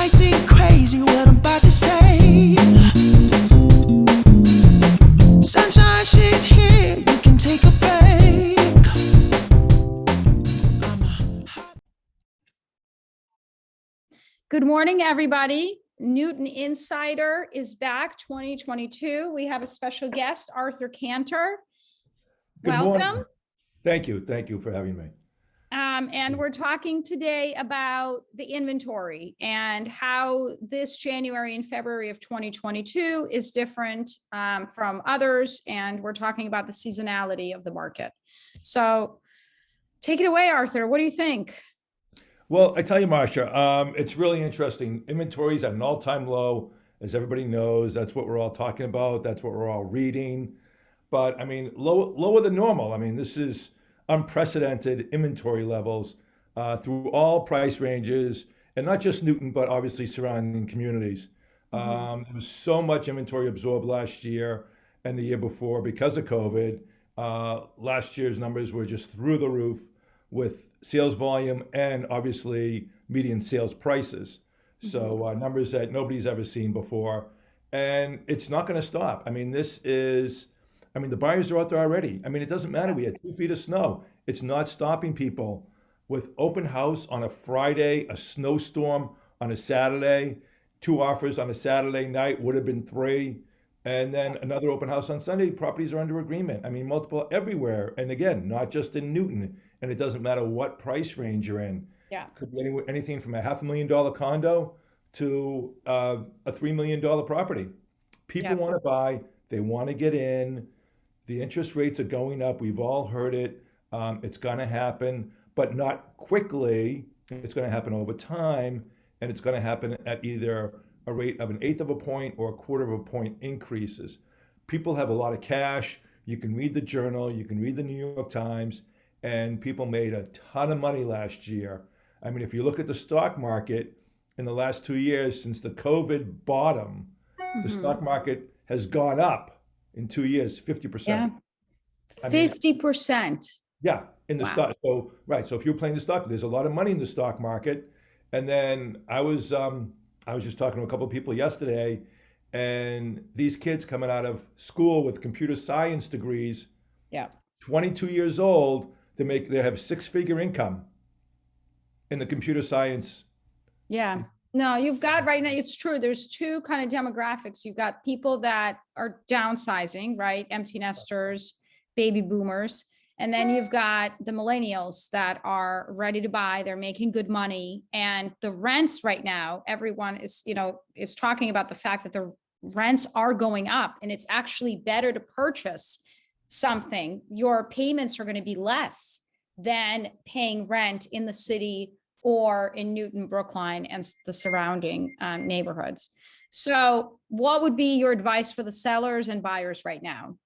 might seem crazy what I'm about to say. Sunshine, she's here, you can take a break. Good morning, everybody. Newton Insider is back 2022. We have a special guest, Arthur Cantor. Good Welcome. morning. Thank you. Thank you for having me. And we're talking today about the inventory and how this January and February of 2022 is different from others. And we're talking about the seasonality of the market. So take it away, Arthur. What do you think? Well, I tell you, Marsha, it's really interesting. Inventory's at an all-time low, as everybody knows. That's what we're all talking about. That's what we're all reading. But I mean, lower than normal. I mean, this is unprecedented inventory levels through all price ranges, and not just Newton, but obviously surrounding communities. There was so much inventory absorbed last year and the year before because of COVID. Last year's numbers were just through the roof with sales volume and obviously median sales prices. So numbers that nobody's ever seen before. And it's not going to stop. I mean, the buyers are out there already. I mean, it doesn't matter. We had 2 feet of snow. It's not stopping people. With open house on a Friday, a snowstorm on a Saturday, 2 offers on a Saturday night would have been 3. And then another open house on Sunday, properties are under agreement. I mean, multiple everywhere. And again, not just in Newton. And it doesn't matter what price range you're in. Yeah. Could be anything from a $500,000 condo to a $3 million property. People want to buy, they want to get in. The interest rates are going up. We've all heard it. It's going to happen, but not quickly. It's going to happen over time, and it's going to happen at either a rate of 1/8 of a point or 1/4 of a point increases. People have a lot of cash. You can read the Journal, you can read the New York Times, and people made a ton of money last year. I mean, if you look at the stock market in the last 2 years since the COVID bottom, the stock market has gone up in 2 years, 50%. Yeah. 50%. Yeah, in the stock. So, right. So if you're playing the stock, there's a lot of money in the stock market. And then I was just talking to a couple of people yesterday, and these kids coming out of school with computer science degrees, 22 years old, they have 6-figure income in the computer science. Yeah. No, you've got right now, it's true. There's 2 kind of demographics. You've got people that are downsizing, right? Empty nesters, baby boomers. And then you've got the millennials that are ready to buy. They're making good money. And the rents right now, everyone is talking about the fact that the rents are going up, and it's actually better to purchase something. Your payments are going to be less than paying rent in the city or in Newton, Brookline, and the surrounding neighborhoods. So what would be your advice for the sellers and buyers right now?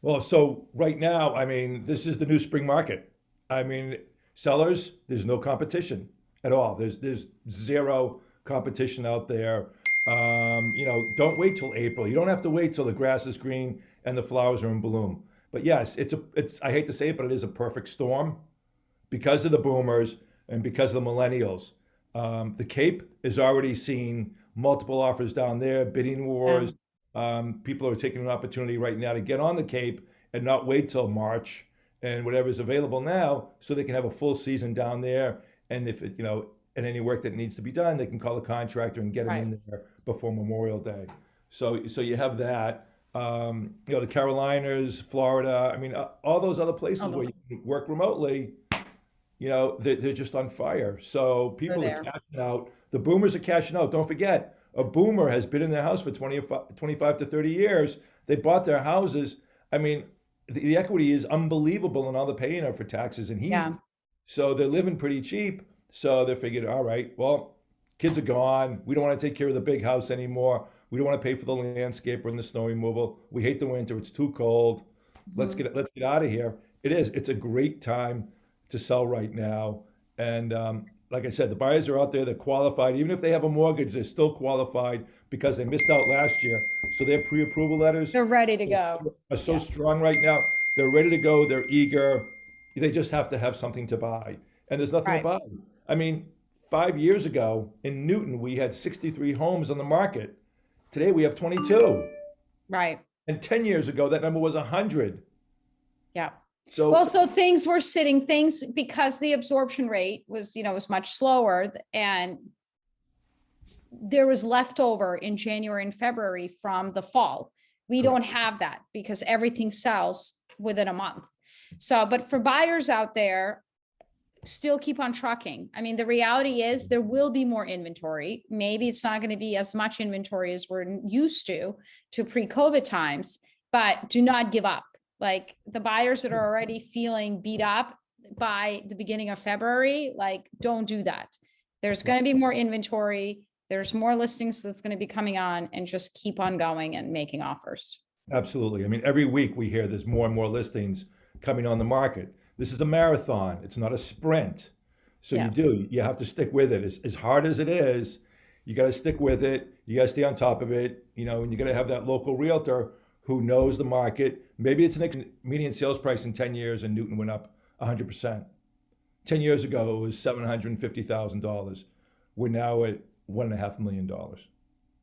Well, so right now, I mean, this is the new spring market. I mean, sellers, there's no competition at all. There's zero competition out there. Don't wait till April. You don't have to wait till the grass is green and the flowers are in bloom. But yes, I hate to say it, but it is a perfect storm because of the boomers and because of the millennials. The Cape is already seeing multiple offers down there, bidding wars. People are taking an opportunity right now to get on the Cape and not wait till March and whatever's available now, so they can have a full season down there. And if and any work that needs to be done, they can call the contractor and get them in there before Memorial Day. So you have that. The Carolinas, Florida. I mean, all those other places where you can work remotely. They're just on fire. So people are cashing out. The boomers are cashing out. Don't forget, a boomer has been in their house for 25 to 30 years. They bought their houses. I mean, the equity is unbelievable, and all they're paying are for taxes and heat. Yeah. So they're living pretty cheap. So they figured, all right, well, kids are gone. We don't want to take care of the big house anymore. We don't want to pay for the landscaper and the snow removal. We hate the winter. It's too cold. Let's get out of here. It's a great time to sell right now. And like I said, the buyers are out there. They're qualified. Even if they have a mortgage, they're still qualified because they missed out last year. So their pre-approval letters, they're ready to go, are so strong right now. They're ready to go. They're eager. They just have to have something to buy. And there's nothing to buy. I mean, 5 years ago in Newton, we had 63 homes on the market. Today we have 22. Right. And 10 years ago, that number was 100. Yeah. So, Well, so things were sitting, things, because the absorption rate was, was much slower, and there was leftover in January and February from the fall. We don't have that because everything sells within a month. So, but for buyers out there, still keep on trucking. I mean, the reality is there will be more inventory. Maybe it's not going to be as much inventory as we're used to pre-COVID times, but do not give up. Like the buyers that are already feeling beat up by the beginning of February, like don't do that. There's going to be more inventory. There's more listings that's going to be coming on, and just keep on going and making offers. absolutely. I mean, every week we hear there's more and more listings coming on the market. This is a marathon. It's not a sprint. So Yeah. you have to stick with it. As hard as it is, you got to stick with it. You got to stay on top of it, and you got to have that local realtor who knows the market. Maybe it's an median sales price in 10 years and Newton went up 100%. 10 years ago, it was $750,000. We're now at $1.5 million.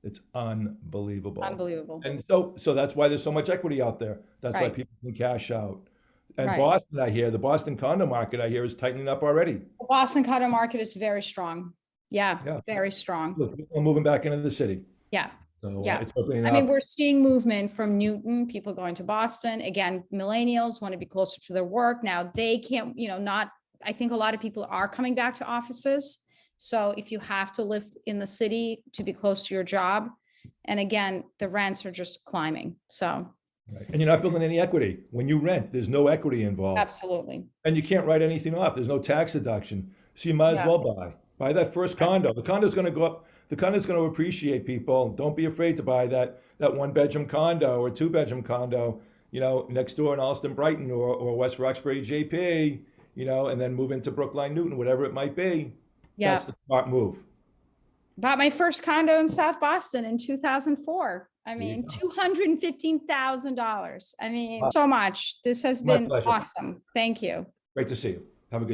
It's unbelievable. Unbelievable. And so that's why there's so much equity out there. That's why Right. people can cash out. And Right. Boston, the Boston condo market, I hear, is tightening up already. The Boston condo market is very strong. Yeah, Yeah. very strong. Look, people are moving back into the city. Yeah. So Yeah. it's opening I mean, up. we're seeing movement from Newton, people going to Boston. Again, millennials want to be closer to their work. Now they can't, I think a lot of people are coming back to offices. So if you have to live in the city to be close to your job, and again, the rents are just climbing. So Right. And you're not building any equity. When you rent, there's no equity involved. absolutely. And you can't write anything off. There's no tax deduction. So you might as Yeah. well buy that first condo. The condo's going to go up. The condo's going to appreciate, people. Don't be afraid to buy that one bedroom condo or two bedroom condo, next door in Alston, Brighton, or West Roxbury, JP, and then move into Brookline, Newton, whatever it might be. Yeah. That's the smart move. Bought my first condo in South Boston in 2004. I you mean, go. $215,000. I mean, so much. This has My been pleasure. awesome. Thank you. Great to see you. Have a good